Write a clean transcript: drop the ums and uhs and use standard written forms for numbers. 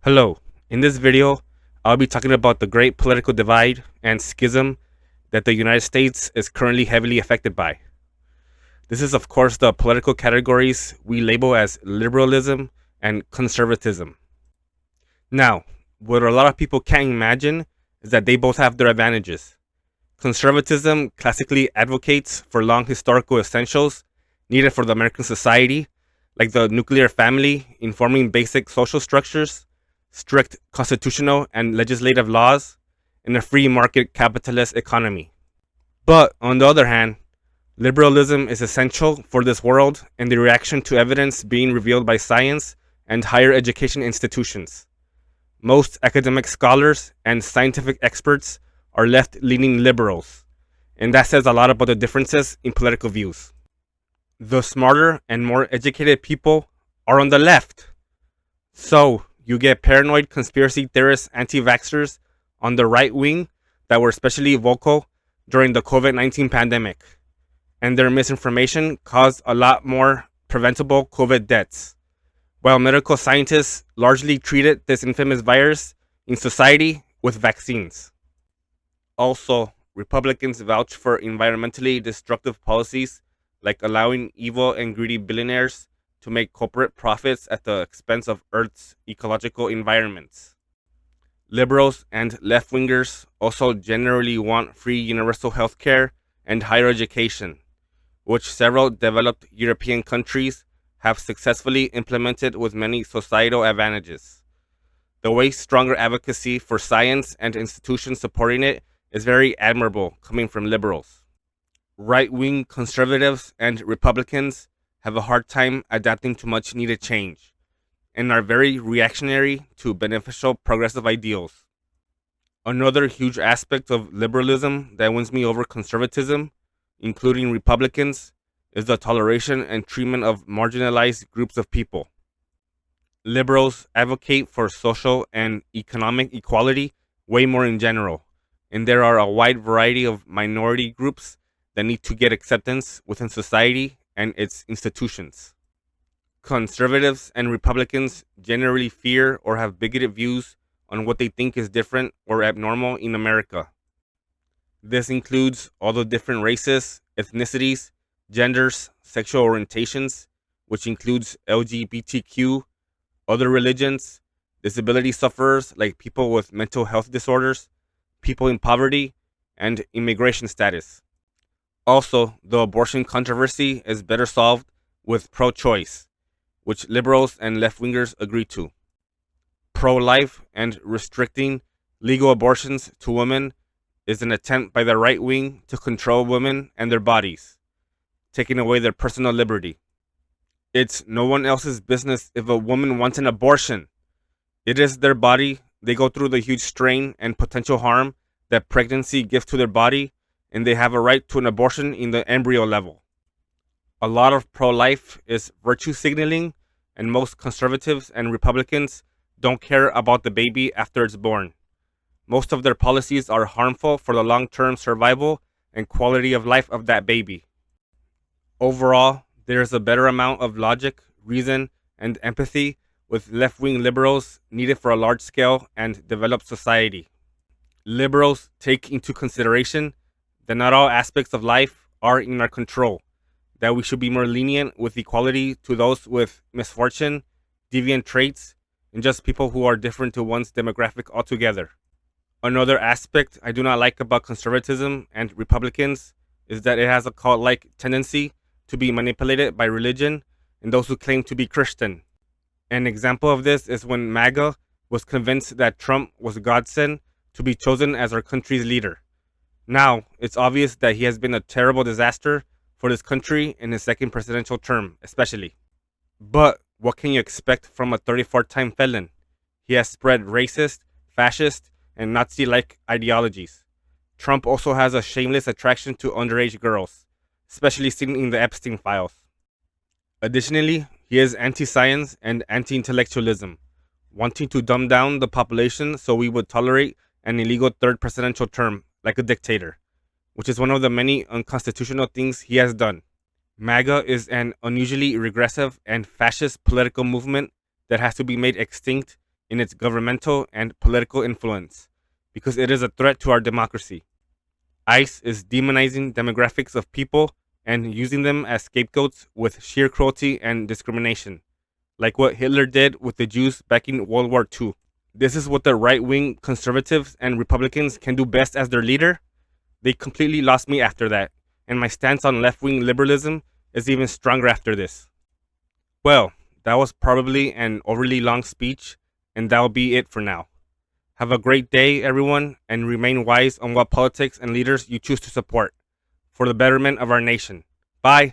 Hello, in this video, I'll be talking about the great political divide and schism that the United States is currently heavily affected by. This is, of course, the political categories we label as liberalism and conservatism. Now, what a lot of people can't imagine is that they both have their advantages. Conservatism classically advocates for long historical essentials needed for the American society, like the nuclear family, informing basic social structures, strict constitutional and legislative laws, and a free market capitalist economy. But on the other hand, liberalism is essential for this world and the reaction to evidence being revealed by science and higher education institutions. Most academic scholars and scientific experts are left leaning liberals, and that says a lot about the differences in political views. The smarter and more educated people are on the left. So, you get paranoid conspiracy theorists, anti-vaxxers on the right wing that were especially vocal during the COVID-19 pandemic, and their misinformation caused a lot more preventable COVID deaths, while medical scientists largely treated this infamous virus in society with vaccines. Also, Republicans vouch for environmentally destructive policies like allowing evil and greedy billionaires to make corporate profits at the expense of Earth's ecological environments. Liberals and left wingers also generally want free universal health care and higher education, which several developed European countries have successfully implemented with many societal advantages. The way stronger advocacy for science and institutions supporting it is very admirable coming from liberals. Right-wing conservatives and Republicans have a hard time adapting to much needed change and are very reactionary to beneficial progressive ideals. Another huge aspect of liberalism that wins me over conservatism, including Republicans, is the toleration and treatment of marginalized groups of people. Liberals advocate for social and economic equality way more in general, and there are a wide variety of minority groups that need to get acceptance within society and its institutions. Conservatives and Republicans generally fear or have bigoted views on what they think is different or abnormal in America. This includes all the different races, ethnicities, genders, sexual orientations, which includes LGBTQ, other religions, disability sufferers like people with mental health disorders, people in poverty, and immigration status. Also, the abortion controversy is better solved with pro-choice, which liberals and left-wingers agree to. Pro-life and restricting legal abortions to women is an attempt by the right wing to control women and their bodies, taking away their personal liberty. It's no one else's business if a woman wants an abortion. It is their body. They go through the huge strain and potential harm that pregnancy gives to their body, and they have a right to an abortion in the embryo level. A lot of pro-life is virtue signaling, and most conservatives and Republicans don't care about the baby after it's born. Most of their policies are harmful for the long-term survival and quality of life of that baby. Overall, there is a better amount of logic, reason, and empathy with left-wing liberals needed for a large-scale and developed society. Liberals take into consideration that not all aspects of life are in our control, that we should be more lenient with equality to those with misfortune, deviant traits, and just people who are different to one's demographic altogether. Another aspect I do not like about conservatism and Republicans is that it has a cult-like tendency to be manipulated by religion and those who claim to be Christian. An example of this is when MAGA was convinced that Trump was God's son to be chosen as our country's leader. Now, it's obvious that he has been a terrible disaster for this country in his second presidential term, especially. But what can you expect from a 34-time felon? He has spread racist, fascist, and Nazi-like ideologies. Trump also has a shameless attraction to underage girls, especially seen in the Epstein files. Additionally, he is anti-science and anti-intellectualism, wanting to dumb down the population so we would tolerate an illegal third presidential term like a dictator, which is one of the many unconstitutional things he has done. MAGA is an unusually regressive and fascist political movement that has to be made extinct in its governmental and political influence, because it is a threat to our democracy. ICE is demonizing demographics of people and using them as scapegoats with sheer cruelty and discrimination, like what Hitler did with the Jews back in World War II. This is what the right wing conservatives and Republicans can do best as their leader. They completely lost me after that, and my stance on left wing liberalism is even stronger after this. Well, that was probably an overly long speech, and that'll be it for now. Have a great day, everyone, and remain wise on what politics and leaders you choose to support for the betterment of our nation. Bye.